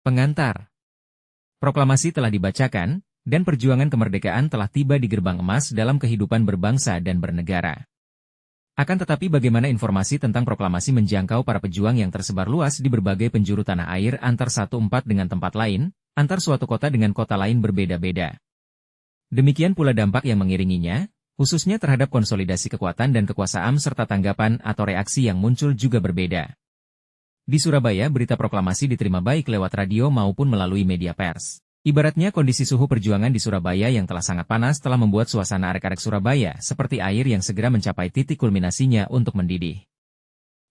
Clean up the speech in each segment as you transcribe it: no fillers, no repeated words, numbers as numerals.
Pengantar. Proklamasi telah dibacakan, dan perjuangan kemerdekaan telah tiba di gerbang emas dalam kehidupan berbangsa dan bernegara. Akan tetapi bagaimana informasi tentang proklamasi menjangkau para pejuang yang tersebar luas di berbagai penjuru tanah air antar satu tempat dengan tempat lain, antar suatu kota dengan kota lain berbeda-beda. Demikian pula dampak yang mengiringinya, khususnya terhadap konsolidasi kekuatan dan kekuasaan serta tanggapan atau reaksi yang muncul juga berbeda. Di Surabaya berita proklamasi diterima baik lewat radio maupun melalui media pers. Ibaratnya kondisi suhu perjuangan di Surabaya yang telah sangat panas telah membuat suasana arek-arek Surabaya seperti air yang segera mencapai titik kulminasinya untuk mendidih.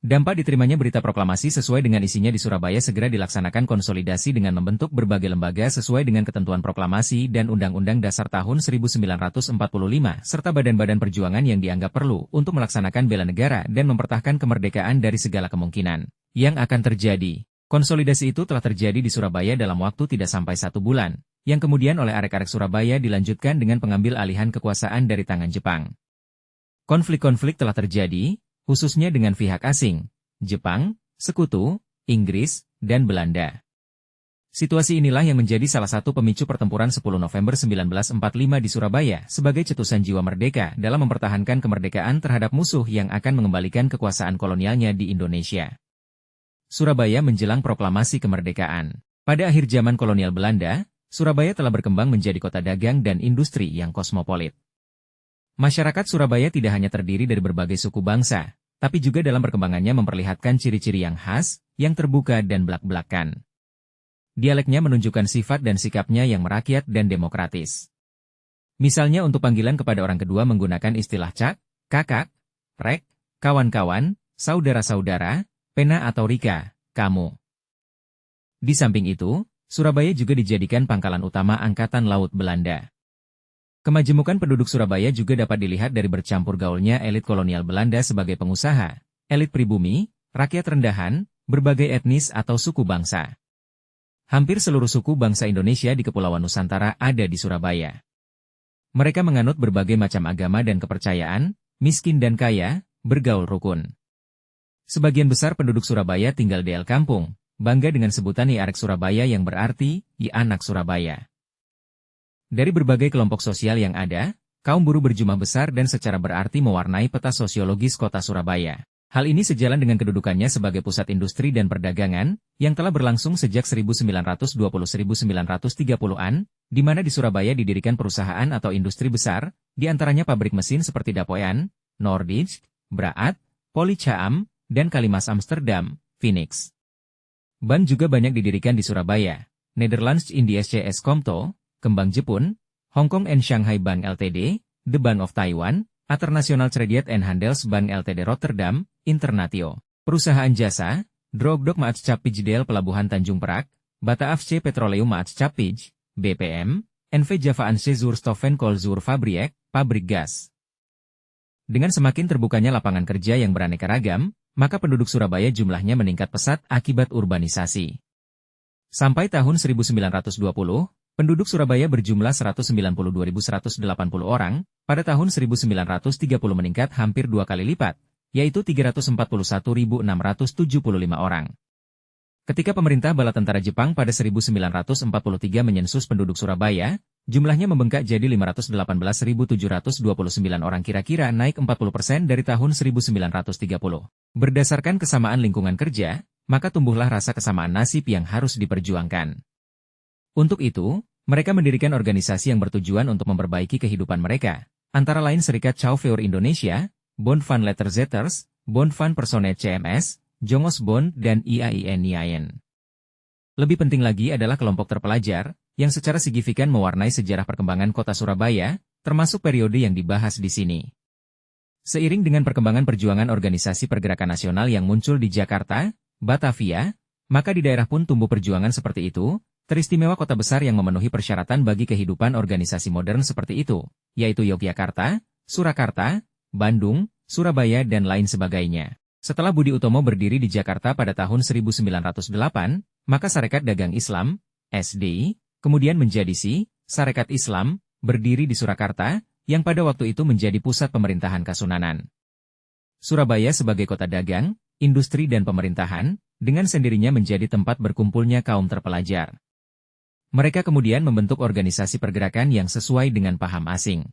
Dampak diterimanya berita proklamasi sesuai dengan isinya di Surabaya segera dilaksanakan konsolidasi dengan membentuk berbagai lembaga sesuai dengan ketentuan proklamasi dan Undang-Undang Dasar tahun 1945 serta badan-badan perjuangan yang dianggap perlu untuk melaksanakan bela negara dan mempertahankan kemerdekaan dari segala kemungkinan yang akan terjadi. Konsolidasi itu telah terjadi di Surabaya dalam waktu tidak sampai 1 bulan, yang kemudian oleh arek-arek Surabaya dilanjutkan dengan pengambil alihan kekuasaan dari tangan Jepang. Konflik-konflik telah terjadi, khususnya dengan pihak asing, Jepang, Sekutu, Inggris, dan Belanda. Situasi inilah yang menjadi salah satu pemicu pertempuran 10 November 1945 di Surabaya sebagai cetusan jiwa merdeka dalam mempertahankan kemerdekaan terhadap musuh yang akan mengembalikan kekuasaan kolonialnya di Indonesia. Surabaya menjelang proklamasi kemerdekaan. Pada akhir zaman kolonial Belanda, Surabaya telah berkembang menjadi kota dagang dan industri yang kosmopolit. Masyarakat Surabaya tidak hanya terdiri dari berbagai suku bangsa, tapi juga dalam perkembangannya memperlihatkan ciri-ciri yang khas, yang terbuka dan belak-belakan. Dialeknya menunjukkan sifat dan sikapnya yang merakyat dan demokratis. Misalnya untuk panggilan kepada orang kedua menggunakan istilah cak, kakak, rek, kawan-kawan, saudara-saudara, pena atau rika, kamu. Di samping itu, Surabaya juga dijadikan pangkalan utama Angkatan Laut Belanda. Kemajemukan penduduk Surabaya juga dapat dilihat dari bercampur gaulnya elit kolonial Belanda sebagai pengusaha, elit pribumi, rakyat rendahan, berbagai etnis atau suku bangsa. Hampir seluruh suku bangsa Indonesia di Kepulauan Nusantara ada di Surabaya. Mereka menganut berbagai macam agama dan kepercayaan, miskin dan kaya, bergaul rukun. Sebagian besar penduduk Surabaya tinggal di kampung, bangga dengan sebutan I Arek Surabaya yang berarti, I Anak Surabaya. Dari berbagai kelompok sosial yang ada, kaum buruh berjumlah besar dan secara berarti mewarnai peta sosiologis kota Surabaya. Hal ini sejalan dengan kedudukannya sebagai pusat industri dan perdagangan, yang telah berlangsung sejak 1920-1930-an, di mana di Surabaya didirikan perusahaan atau industri besar, di antaranya pabrik mesin seperti Dapoean, Nordic, Braat, Policaam, dan Kalimas Amsterdam, Phoenix. Bank juga banyak didirikan di Surabaya, Netherlands Indies CS Komto, Kembang Jepun, Hong Kong and Shanghai Bank Ltd, The Bank of Taiwan, International Trade and Handelsbank Ltd Rotterdam, Internatio, Perusahaan Jasa, Drogdok Maatschappijdel Pelabuhan Tanjung Perak, Bataafse Petroleum Maatschappijd, BPM, NV Javaanse Zuurstoffen Koolzuurfabriek, pabrik gas. Dengan semakin terbukanya lapangan kerja yang beraneka ragam, maka penduduk Surabaya jumlahnya meningkat pesat akibat urbanisasi. Sampai tahun 1920, penduduk Surabaya berjumlah 192.180 orang, pada tahun 1930 meningkat hampir 2 kali lipat, yaitu 341.675 orang. Ketika pemerintah bala tentara Jepang pada 1943 menyensus penduduk Surabaya, jumlahnya membengkak jadi 518.729 orang kira-kira naik 40% dari tahun 1930. Berdasarkan kesamaan lingkungan kerja, maka tumbuhlah rasa kesamaan nasib yang harus diperjuangkan. Untuk itu, mereka mendirikan organisasi yang bertujuan untuk memperbaiki kehidupan mereka, antara lain Serikat Chauffeur Indonesia, Bond van Letterzetters, Bond van Personeel CMS, Jongos Bond, dan IAIN. Lebih penting lagi adalah kelompok terpelajar, yang secara signifikan mewarnai sejarah perkembangan kota Surabaya, termasuk periode yang dibahas di sini. Seiring dengan perkembangan perjuangan organisasi pergerakan nasional yang muncul di Jakarta, Batavia, maka di daerah pun tumbuh perjuangan seperti itu, teristimewa kota besar yang memenuhi persyaratan bagi kehidupan organisasi modern seperti itu, yaitu Yogyakarta, Surakarta, Bandung, Surabaya dan lain sebagainya. Setelah Budi Utomo berdiri di Jakarta pada tahun 1908, maka Sarekat Dagang Islam, SDI, kemudian menjadi Sarekat Islam, berdiri di Surakarta, yang pada waktu itu menjadi pusat pemerintahan Kasunanan. Surabaya sebagai kota dagang, industri dan pemerintahan, dengan sendirinya menjadi tempat berkumpulnya kaum terpelajar. Mereka kemudian membentuk organisasi pergerakan yang sesuai dengan paham asing.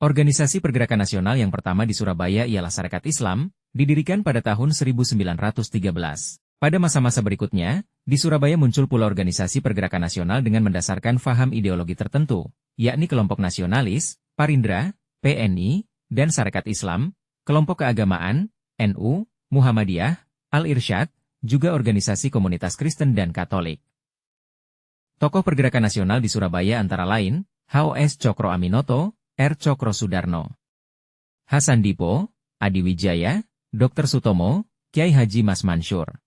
Organisasi pergerakan nasional yang pertama di Surabaya ialah Sarekat Islam, didirikan pada tahun 1913. Pada masa-masa berikutnya, di Surabaya muncul pula organisasi pergerakan nasional dengan mendasarkan faham ideologi tertentu, yakni kelompok nasionalis, Parindra, PNI, dan Sarekat Islam, kelompok keagamaan, NU, Muhammadiyah, Al-Irsyad, juga organisasi komunitas Kristen dan Katolik. Tokoh pergerakan nasional di Surabaya antara lain, H.O.S. Cokro Aminoto, R. Cokro Sudarno, Hasan Dipo, Adi Wijaya, Dr. Sutomo, Kiai Haji Mas Mansur,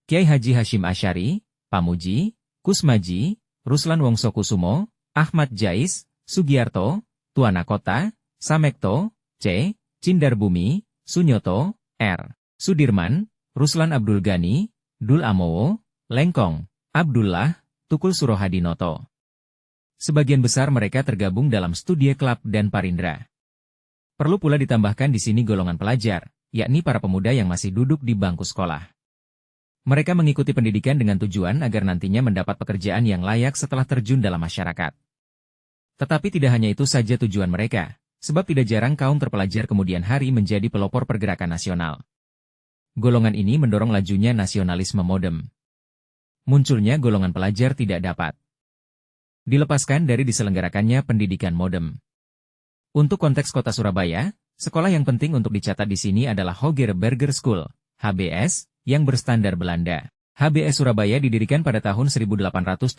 Kiai Haji Hashim Asyari, Pamuji, Kusmaji, Ruslan Wongsokusumo, Ahmad Jais, Sugiarto, Tuana Kota, Samekto, C. Cindarbumi, Sunyoto, R. Sudirman, Ruslan Abdul Ghani, Dul Amowo, Lengkong, Abdullah, Tukul Surohadinoto. Sebagian besar mereka tergabung dalam Studi Klub dan Parindra. Perlu pula ditambahkan di sini golongan pelajar, yakni para pemuda yang masih duduk di bangku sekolah. Mereka mengikuti pendidikan dengan tujuan agar nantinya mendapat pekerjaan yang layak setelah terjun dalam masyarakat. Tetapi tidak hanya itu saja tujuan mereka, sebab tidak jarang kaum terpelajar kemudian hari menjadi pelopor pergerakan nasional. Golongan ini mendorong lajunya nasionalisme modem. Munculnya golongan pelajar tidak dapat dilepaskan dari diselenggarakannya pendidikan modem. Untuk konteks kota Surabaya, sekolah yang penting untuk dicatat di sini adalah Hoger Burger School, HBS, yang berstandar Belanda. HBS Surabaya didirikan pada tahun 1875,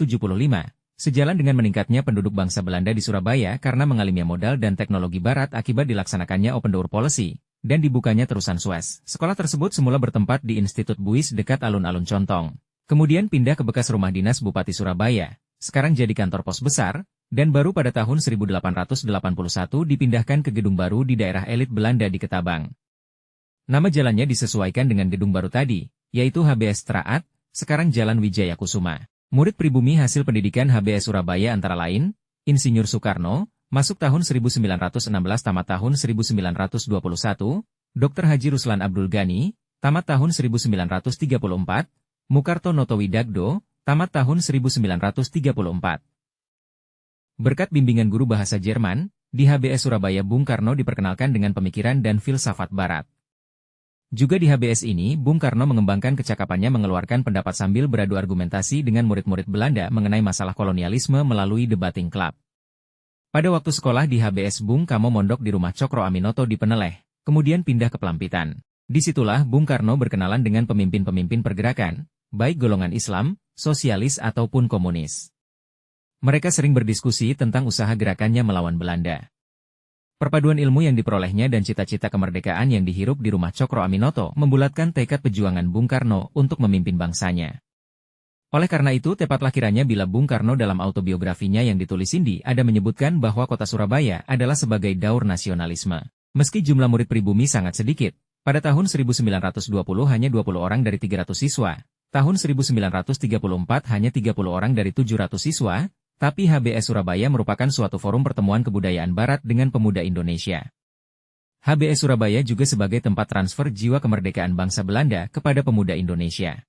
sejalan dengan meningkatnya penduduk bangsa Belanda di Surabaya karena mengalaminya modal dan teknologi barat akibat dilaksanakannya Open Door Policy, dan dibukanya terusan Suez. Sekolah tersebut semula bertempat di Institut Buis dekat alun-alun Contong. Kemudian pindah ke bekas rumah dinas Bupati Surabaya, sekarang jadi kantor pos besar, dan baru pada tahun 1881 dipindahkan ke gedung baru di daerah elit Belanda di Ketabang. Nama jalannya disesuaikan dengan gedung baru tadi, yaitu HBS Traat, sekarang Jalan Wijaya Kusuma. Murid pribumi hasil pendidikan HBS Surabaya antara lain, Insinyur Soekarno, masuk tahun 1916 tamat tahun 1921, Dr. Haji Ruslan Abdul Ghani, tamat tahun 1934, Mukarto Notowidagdo, tamat tahun 1934. Berkat bimbingan guru bahasa Jerman, di HBS Surabaya Bung Karno diperkenalkan dengan pemikiran dan filsafat Barat. Juga di HBS ini, Bung Karno mengembangkan kecakapannya mengeluarkan pendapat sambil beradu argumentasi dengan murid-murid Belanda mengenai masalah kolonialisme melalui debating club. Pada waktu sekolah di HBS Bung Karno mondok di rumah Cokro Aminoto di Peneleh, kemudian pindah ke Pelampitan. Disitulah Bung Karno berkenalan dengan pemimpin-pemimpin pergerakan, baik golongan Islam, sosialis ataupun komunis. Mereka sering berdiskusi tentang usaha gerakannya melawan Belanda. Perpaduan ilmu yang diperolehnya dan cita-cita kemerdekaan yang dihirup di rumah Cokro Aminoto membulatkan tekad perjuangan Bung Karno untuk memimpin bangsanya. Oleh karena itu tepatlah kiranya bila Bung Karno dalam autobiografinya yang ditulis Indi ada menyebutkan bahwa kota Surabaya adalah sebagai daur nasionalisme. Meski jumlah murid pribumi sangat sedikit, pada tahun 1920 hanya 20 orang dari 300 siswa, tahun 1934 hanya 30 orang dari 700 siswa, tapi HBS Surabaya merupakan suatu forum pertemuan kebudayaan Barat dengan pemuda Indonesia. HBS Surabaya juga sebagai tempat transfer jiwa kemerdekaan bangsa Belanda kepada pemuda Indonesia.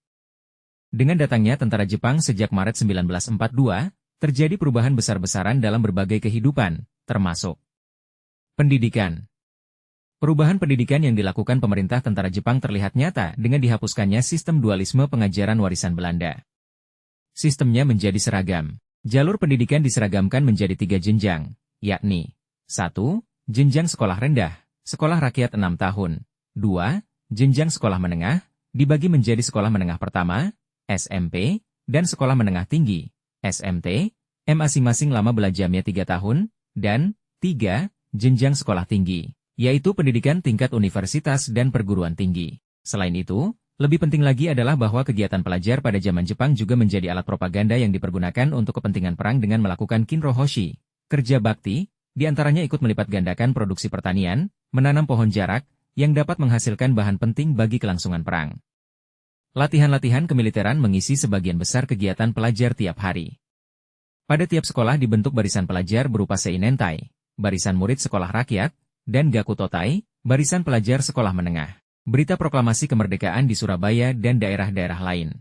Dengan datangnya tentara Jepang sejak Maret 1942, terjadi perubahan besar-besaran dalam berbagai kehidupan, termasuk pendidikan. Perubahan pendidikan yang dilakukan pemerintah tentara Jepang terlihat nyata dengan dihapuskannya sistem dualisme pengajaran warisan Belanda. Sistemnya menjadi seragam. Jalur pendidikan diseragamkan menjadi 3 jenjang, yakni 1. Jenjang sekolah rendah, sekolah rakyat 6 tahun. 2. Jenjang sekolah menengah, dibagi menjadi sekolah menengah pertama, SMP, dan sekolah menengah tinggi, SMT, masing-masing lama belajarnya 3 tahun, dan 3. Jenjang sekolah tinggi, yaitu pendidikan tingkat universitas dan perguruan tinggi. Selain itu, lebih penting lagi adalah bahwa kegiatan pelajar pada zaman Jepang juga menjadi alat propaganda yang dipergunakan untuk kepentingan perang dengan melakukan kinrohoshi, kerja bakti, diantaranya ikut melipat gandakan produksi pertanian, menanam pohon jarak, yang dapat menghasilkan bahan penting bagi kelangsungan perang. Latihan-latihan kemiliteran mengisi sebagian besar kegiatan pelajar tiap hari. Pada tiap sekolah dibentuk barisan pelajar berupa Seinentai, barisan murid sekolah rakyat, dan Gakutotai, barisan pelajar sekolah menengah. Berita proklamasi kemerdekaan di Surabaya dan daerah-daerah lain.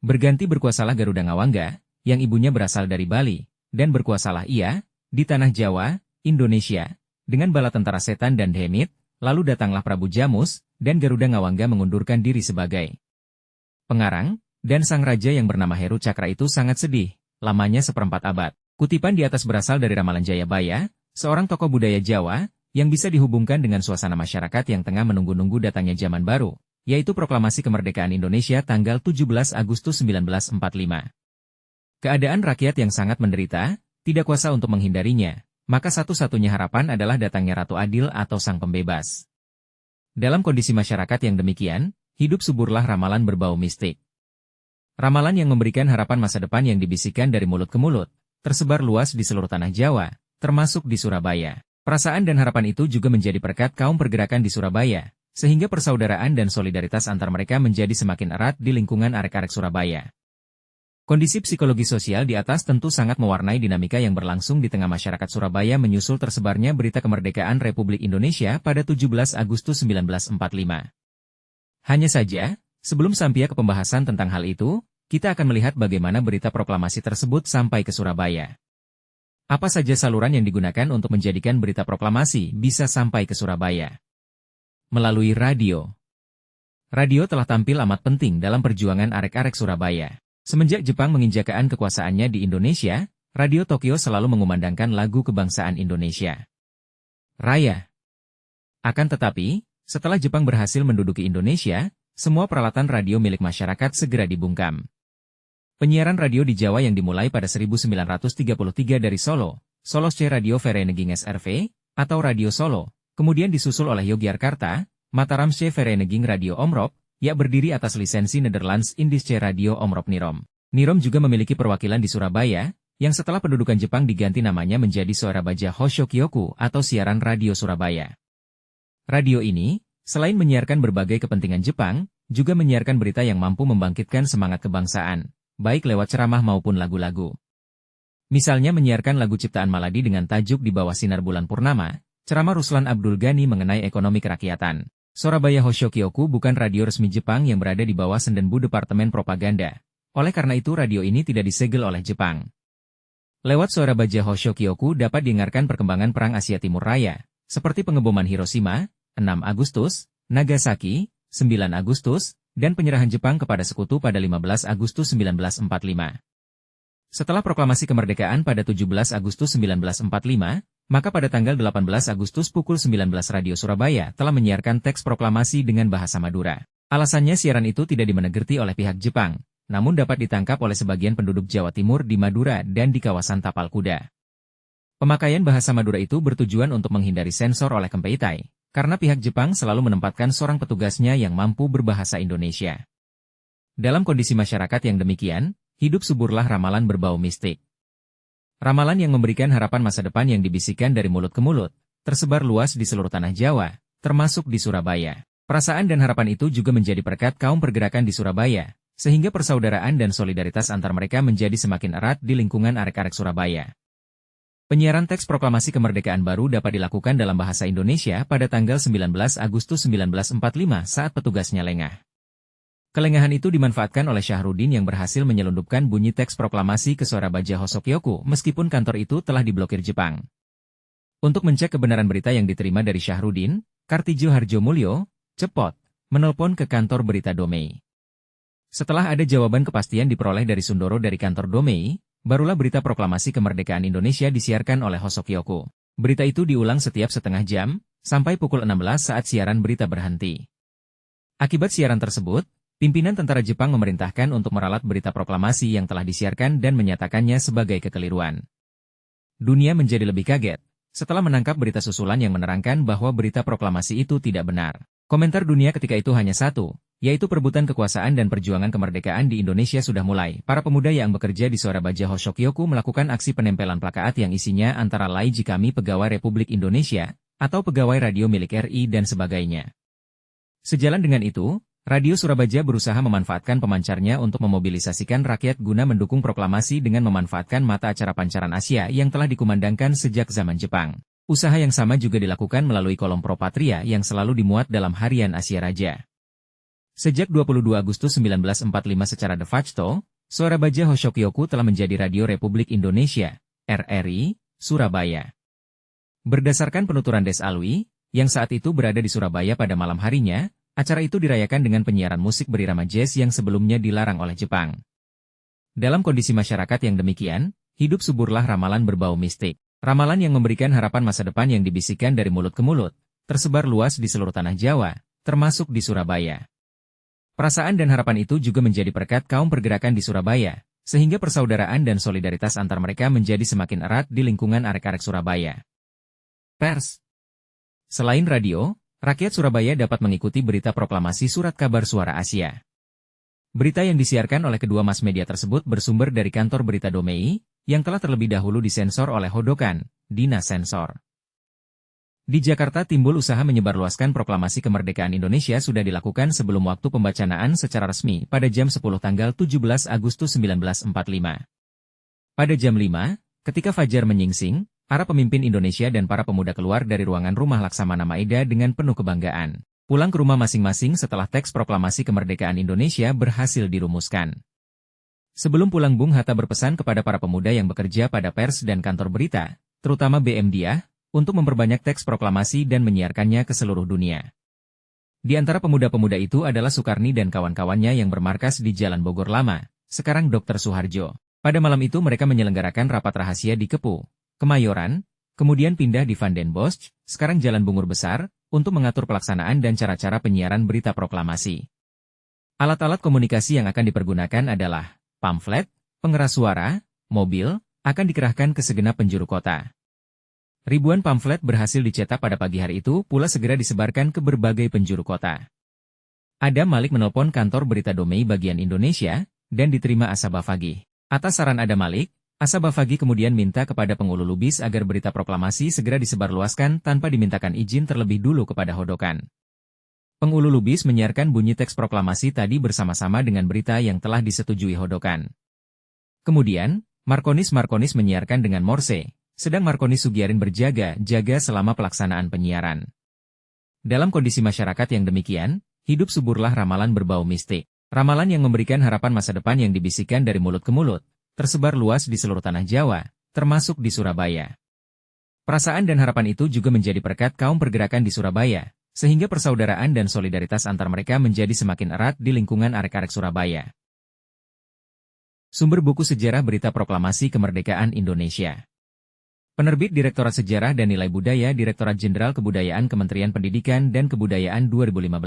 Berganti berkuasalah Garuda Ngawangga, yang ibunya berasal dari Bali, dan berkuasalah ia, di tanah Jawa, Indonesia, dengan bala tentara setan dan demit, lalu datanglah Prabu Jamus, dan Garuda Ngawangga mengundurkan diri sebagai pengarang, dan sang raja yang bernama Heru Cakra itu sangat sedih, lamanya seperempat abad. Kutipan di atas berasal dari Ramalan Jayabaya, seorang tokoh budaya Jawa, yang bisa dihubungkan dengan suasana masyarakat yang tengah menunggu-nunggu datangnya zaman baru, yaitu proklamasi kemerdekaan Indonesia tanggal 17 Agustus 1945. Keadaan rakyat yang sangat menderita, tidak kuasa untuk menghindarinya, maka satu-satunya harapan adalah datangnya Ratu Adil atau Sang Pembebas. Dalam kondisi masyarakat yang demikian, hidup suburlah ramalan berbau mistik. Ramalan yang memberikan harapan masa depan yang dibisikkan dari mulut ke mulut, tersebar luas di seluruh tanah Jawa, termasuk di Surabaya. Perasaan dan harapan itu juga menjadi perekat kaum pergerakan di Surabaya, sehingga persaudaraan dan solidaritas antar mereka menjadi semakin erat di lingkungan arek-arek Surabaya. Kondisi psikologi sosial di atas tentu sangat mewarnai dinamika yang berlangsung di tengah masyarakat Surabaya menyusul tersebarnya berita kemerdekaan Republik Indonesia pada 17 Agustus 1945. Hanya saja, sebelum sampai ke pembahasan tentang hal itu, kita akan melihat bagaimana berita proklamasi tersebut sampai ke Surabaya. Apa saja saluran yang digunakan untuk menjadikan berita proklamasi bisa sampai ke Surabaya? Melalui radio. Radio telah tampil amat penting dalam perjuangan arek-arek Surabaya. Semenjak Jepang menginjakan kekuasaannya di Indonesia, Radio Tokyo selalu mengumandangkan lagu kebangsaan Indonesia Raya. Akan tetapi, setelah Jepang berhasil menduduki Indonesia, semua peralatan radio milik masyarakat segera dibungkam. Penyiaran radio di Jawa yang dimulai pada 1933 dari Solo, Solosce Radio Vereniging SRV, atau Radio Solo, kemudian disusul oleh Yogyakarta, Mataramsce Vereniging Radio Omroep, yang berdiri atas lisensi Nederlands Indische Radio Omroep Nirom. Nirom juga memiliki perwakilan di Surabaya, yang setelah pendudukan Jepang diganti namanya menjadi Soerabaja Hoshokyoku atau Siaran Radio Surabaya. Radio ini, selain menyiarkan berbagai kepentingan Jepang, juga menyiarkan berita yang mampu membangkitkan semangat kebangsaan, baik lewat ceramah maupun lagu-lagu. Misalnya menyiarkan lagu ciptaan Maladi dengan tajuk Di Bawah Sinar Bulan Purnama, ceramah Ruslan Abdul Ghani mengenai ekonomi kerakyatan. Surabaya Hoshokyoku bukan radio resmi Jepang yang berada di bawah Sendenbu Departemen Propaganda. Oleh karena itu radio ini tidak disegel oleh Jepang. Lewat Soerabaja Hoshokyoku dapat didengarkan perkembangan Perang Asia Timur Raya, seperti pengeboman Hiroshima, 6 Agustus, Nagasaki, 9 Agustus, dan penyerahan Jepang kepada sekutu pada 15 Agustus 1945. Setelah proklamasi kemerdekaan pada 17 Agustus 1945, maka pada tanggal 18 Agustus pukul 19 Radio Surabaya telah menyiarkan teks proklamasi dengan bahasa Madura. Alasannya siaran itu tidak dimengerti oleh pihak Jepang, namun dapat ditangkap oleh sebagian penduduk Jawa Timur di Madura dan di kawasan Tapal Kuda. Pemakaian bahasa Madura itu bertujuan untuk menghindari sensor oleh Kempeitai, karena pihak Jepang selalu menempatkan seorang petugasnya yang mampu berbahasa Indonesia. Dalam kondisi masyarakat yang demikian, hidup suburlah ramalan berbau mistik. Ramalan yang memberikan harapan masa depan yang dibisikkan dari mulut ke mulut, tersebar luas di seluruh tanah Jawa, termasuk di Surabaya. Perasaan dan harapan itu juga menjadi perekat kaum pergerakan di Surabaya, sehingga persaudaraan dan solidaritas antar mereka menjadi semakin erat di lingkungan arek-arek Surabaya. Penyiaran teks proklamasi kemerdekaan baru dapat dilakukan dalam bahasa Indonesia pada tanggal 19 Agustus 1945 saat petugasnya lengah. Kelengahan itu dimanfaatkan oleh Syahrudin yang berhasil menyelundupkan bunyi teks proklamasi ke Soerabaja Hoshokyoku meskipun kantor itu telah diblokir Jepang. Untuk mencek kebenaran berita yang diterima dari Syahrudin, Kartijo Harjomulyo, cepot, menelpon ke kantor berita Domei. Setelah ada jawaban kepastian diperoleh dari Sundoro dari kantor Domei, barulah berita proklamasi kemerdekaan Indonesia disiarkan oleh Hoshokyoku. Berita itu diulang setiap setengah jam, sampai pukul 16 saat siaran berita berhenti. Akibat siaran tersebut, pimpinan tentara Jepang memerintahkan untuk meralat berita proklamasi yang telah disiarkan dan menyatakannya sebagai kekeliruan. Dunia menjadi lebih kaget, setelah menangkap berita susulan yang menerangkan bahwa berita proklamasi itu tidak benar. Komentar dunia ketika itu hanya satu, yaitu perebutan kekuasaan dan perjuangan kemerdekaan di Indonesia sudah mulai. Para pemuda yang bekerja di Soerabaja Hoshokyoku melakukan aksi penempelan plakat yang isinya antara lain "Jika kami pegawai Republik Indonesia" atau "Pegawai radio milik RI" dan sebagainya. Sejalan dengan itu, Radio Surabaja berusaha memanfaatkan pemancarnya untuk memobilisasikan rakyat guna mendukung proklamasi dengan memanfaatkan mata acara pancaran Asia yang telah dikumandangkan sejak zaman Jepang. Usaha yang sama juga dilakukan melalui kolom Pro Patria yang selalu dimuat dalam harian Asia Raja. Sejak 22 Agustus 1945 secara de facto, Suara Baja Hoshokyoku telah menjadi Radio Republik Indonesia, RRI, Surabaya. Berdasarkan penuturan Des Alwi, yang saat itu berada di Surabaya pada malam harinya, acara itu dirayakan dengan penyiaran musik berirama jazz yang sebelumnya dilarang oleh Jepang. Dalam kondisi masyarakat yang demikian, hidup suburlah ramalan berbau mistik. Ramalan yang memberikan harapan masa depan yang dibisikkan dari mulut ke mulut, tersebar luas di seluruh tanah Jawa, termasuk di Surabaya. Perasaan dan harapan itu juga menjadi perekat kaum pergerakan di Surabaya, sehingga persaudaraan dan solidaritas antar mereka menjadi semakin erat di lingkungan arek-arek Surabaya. Pers. Selain radio, rakyat Surabaya dapat mengikuti berita proklamasi Surat Kabar Suara Asia. Berita yang disiarkan oleh kedua mass media tersebut bersumber dari kantor berita Domei, yang telah terlebih dahulu disensor oleh Hodokan, Dinas Sensor. Di Jakarta timbul usaha menyebarluaskan proklamasi kemerdekaan Indonesia sudah dilakukan sebelum waktu pembacanaan secara resmi pada jam 10 tanggal 17 Agustus 1945. Pada jam 5, ketika fajar menyingsing, para pemimpin Indonesia dan para pemuda keluar dari ruangan rumah Laksamana Maeda dengan penuh kebanggaan, pulang ke rumah masing-masing setelah teks proklamasi kemerdekaan Indonesia berhasil dirumuskan. Sebelum pulang Bung Hatta berpesan kepada para pemuda yang bekerja pada pers dan kantor berita, terutama BM Diah, untuk memperbanyak teks proklamasi dan menyiarkannya ke seluruh dunia. Di antara pemuda-pemuda itu adalah Soekarni dan kawan-kawannya yang bermarkas di Jalan Bogor Lama, sekarang Dr. Soeharjo. Pada malam itu mereka menyelenggarakan rapat rahasia di Kepu, Kemayoran, kemudian pindah di Van den Bosch, sekarang Jalan Bungur Besar, untuk mengatur pelaksanaan dan cara-cara penyiaran berita proklamasi. Alat-alat komunikasi yang akan dipergunakan adalah pamflet, pengeras suara, mobil, akan dikerahkan ke segenap penjuru kota. Ribuan pamflet berhasil dicetak pada pagi hari itu pula segera disebarkan ke berbagai penjuru kota. Adam Malik menelpon kantor berita Domei bagian Indonesia, dan diterima Asaba Fagih. Atas saran Adam Malik, Asaba Fagih kemudian minta kepada pengulu lubis agar berita proklamasi segera disebarluaskan tanpa dimintakan izin terlebih dulu kepada Hodokan. Pengulu lubis menyiarkan bunyi teks proklamasi tadi bersama-sama dengan berita yang telah disetujui Hodokan. Kemudian, Markonis menyiarkan dengan Morse, sedang Markonis Sugiarin berjaga-jaga selama pelaksanaan penyiaran. Dalam kondisi masyarakat yang demikian, hidup suburlah ramalan berbau mistik. Ramalan yang memberikan harapan masa depan yang dibisikkan dari mulut ke mulut, tersebar luas di seluruh tanah Jawa, termasuk di Surabaya. Perasaan dan harapan itu juga menjadi perekat kaum pergerakan di Surabaya, sehingga persaudaraan dan solidaritas antar mereka menjadi semakin erat di lingkungan arek-arek Surabaya. Sumber buku sejarah berita proklamasi kemerdekaan Indonesia. Penerbit Direktorat Sejarah dan Nilai Budaya Direktorat Jenderal Kebudayaan Kementerian Pendidikan dan Kebudayaan 2015.